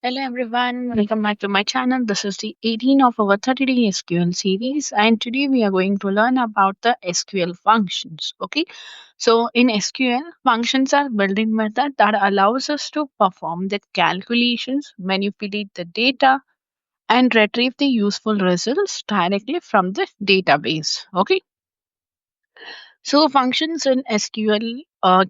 Hello everyone, welcome back to my channel. This is the 18 of our 30-day SQL series, and today we are going to learn about the SQL functions. Okay, so in SQL, functions are built-in method that allows us to perform the calculations, manipulate the data, and retrieve the useful results directly from the database. Okay, so functions in SQL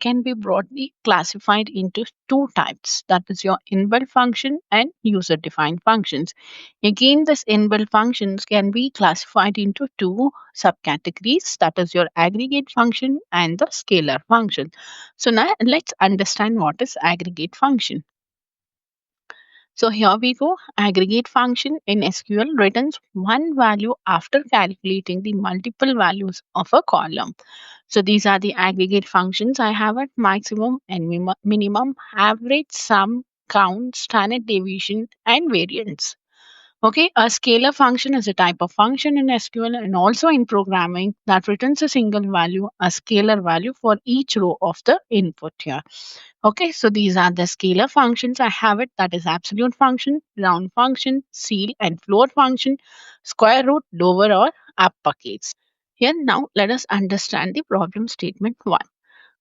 can be broadly classified into two types, that is your inbuilt function and user defined functions. Again, this inbuilt functions can be classified into two subcategories, that is your aggregate function and the scalar function. So now let's understand what is aggregate function. So here we go. Aggregate function in SQL returns one value after calculating the multiple values of a column. So these are the aggregate functions I have at maximum and minimum, average, sum, count, standard deviation, and variance. Okay, a scalar function is a type of function in SQL and also in programming that returns a single value, a scalar value for each row of the input here. Okay, so these are the scalar functions. I have it, that is absolute function, round function, seal and float function, square root, lower or uppercase. Here now let us understand the problem statement 1.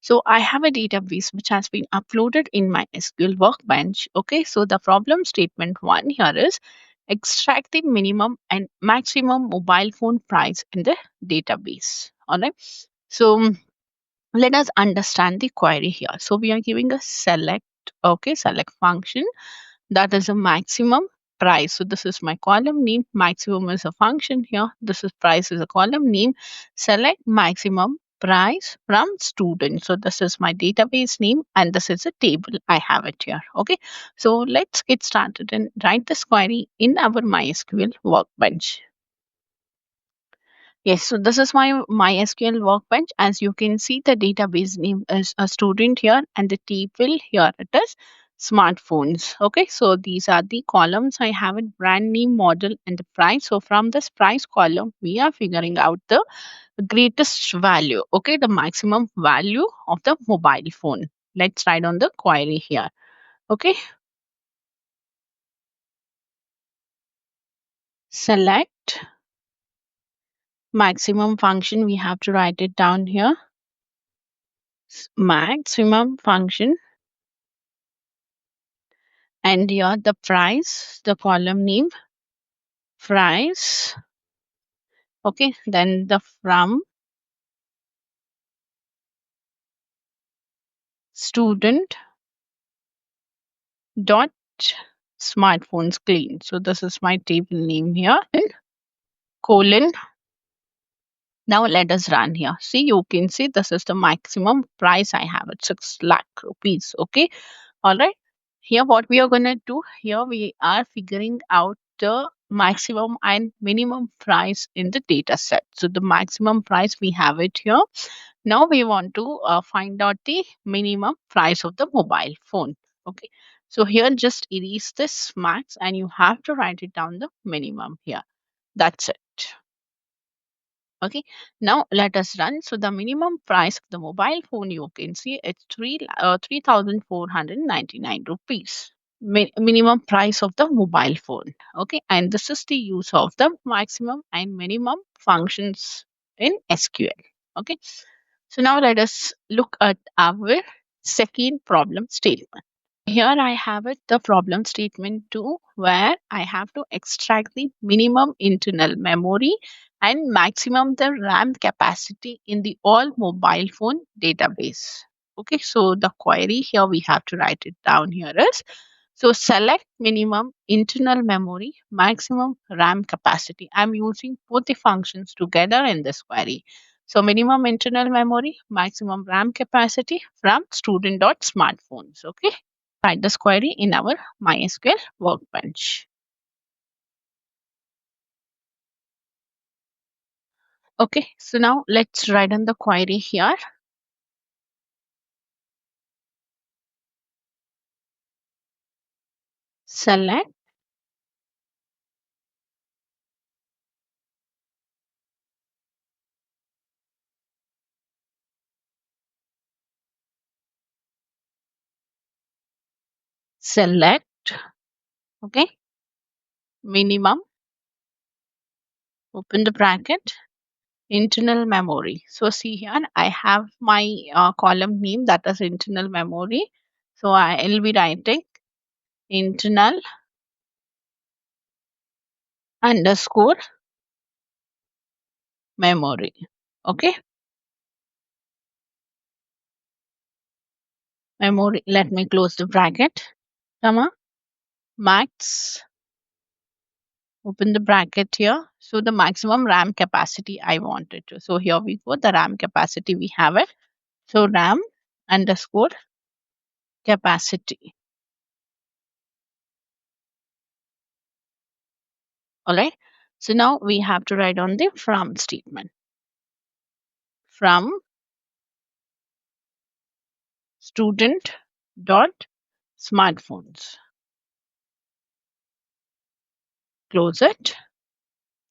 So I have a database which has been uploaded in my SQL workbench. Okay, so the problem statement 1 here is extract the minimum and maximum mobile phone price in the database. All right. So let us understand the query here. So we are giving a select, okay, select function that is a maximum price. So this is my column name. Maximum is a function here. This is price is a column name. Select maximum price from student. So this is my database name and this is a table. I have it here. Okay. So let's get started and write this query in our MySQL workbench. Yes, so this is my MySQL workbench. As you can see, the database name is a student here, and the table here it is smartphones. Okay, so these are the columns. I have it brand name, model, and the price. So from this price column, we are figuring out the greatest value. Okay, the maximum value of the mobile phone. Let's write on the query here. Okay, select maximum function. We have to write it down here. Maximum function and here the price, the column name price. Okay, then the from student dot smartphones clean. So this is my table name here, colon. Now let us run here. See, you can see this is the maximum price I have at 6 lakh rupees. Okay, all right. Here what we are going to do here, we are figuring out the maximum and minimum price in the data set. So the maximum price we have it here. Now we want to find out the minimum price of the mobile phone. Okay, so here just erase this max and you have to write it down the minimum here. That's it. Okay, now let us run. So the minimum price of the mobile phone, you can see it's 3,499 rupees. Minimum price of the mobile phone. Okay, and this is the use of the maximum and minimum functions in SQL. Okay, so now let us look at our second problem statement. Here I have it, the problem statement 2, where I have to extract the minimum internal memory and maximum the RAM capacity in the all mobile phone database. Okay, so the query here we have to write it down here is, so select minimum internal memory, maximum RAM capacity. I'm using both the functions together in this query. So minimum internal memory, maximum RAM capacity from student.smartphones. Okay. Write this query in our MySQL workbench. Okay. So now let's write on the query here. Select select Okay, minimum, open the bracket, internal memory. So see here, I have my column name, that is internal memory. So I'll be writing internal underscore memory. Okay, memory. Let me close the bracket. Comma, max, open the bracket here. So the maximum RAM capacity I wanted to. So here we go. The RAM capacity we have it. So RAM underscore capacity. All right. So now we have to write on the from statement. From student dot smartphones. Close it.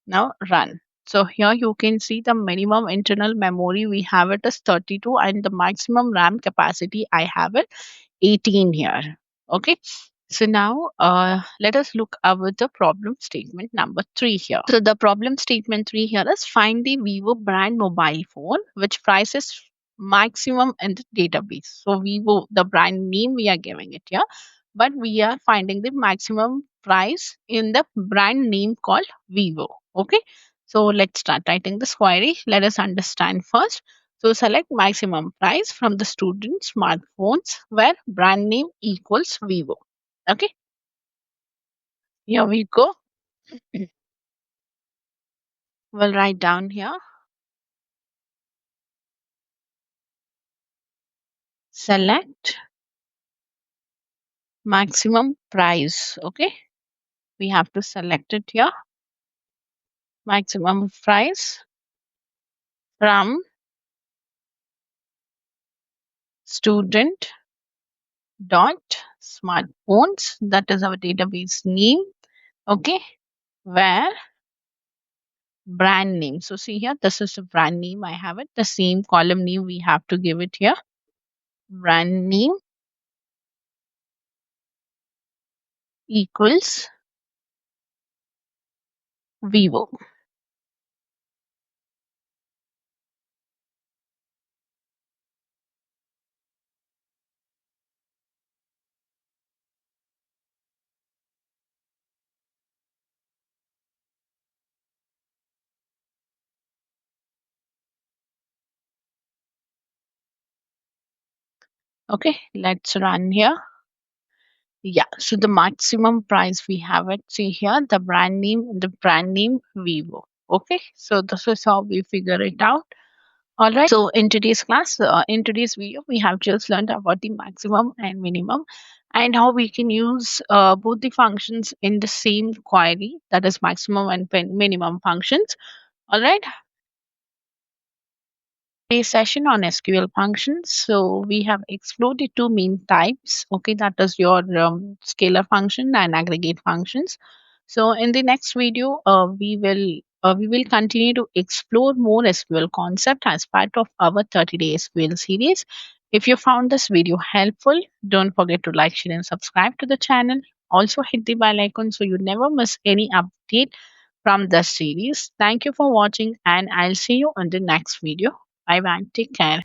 Now run. So here you can see the minimum internal memory we have it is 32 and the maximum RAM capacity I have it 18 here. Okay. So now let us look over the problem statement number 3 here. So the problem statement 3 here is find the Vivo brand mobile phone which price is maximum in the database. So Vivo, the brand name we are giving it here, but we are finding the maximum price in the brand name called Vivo. Okay. So let's start writing this query. Let us understand first. So select maximum price from the student smartphones where brand name equals Vivo. Okay, here we go. We'll write down here. Select maximum price. Okay, we have to select it here. Maximum price from student dot smartphones. That is our database name. Okay, where brand name. So see here, this is the brand name. I have it. The same column name we have to give it here. Brand name equals Vivo. Okay, let's run here. Yeah, so the maximum price we have it. See here, the brand name Vivo. Okay, so this is how we figure it out. All right. So in today's class, in today's video, we have just learned about the maximum and minimum and how we can use both the functions in the same query, that is maximum and minimum functions. All right. Today's session on SQL functions. So we have explored the two main types. Okay, that is your scalar function and aggregate functions. So in the next video, we will continue to explore more SQL concept as part of our 30-day SQL series. If you found this video helpful, don't forget to like, share, and subscribe to the channel. Also hit the bell icon so you never miss any update from the series. Thank you for watching, and I'll see you on the next video. Bye bye. Take care.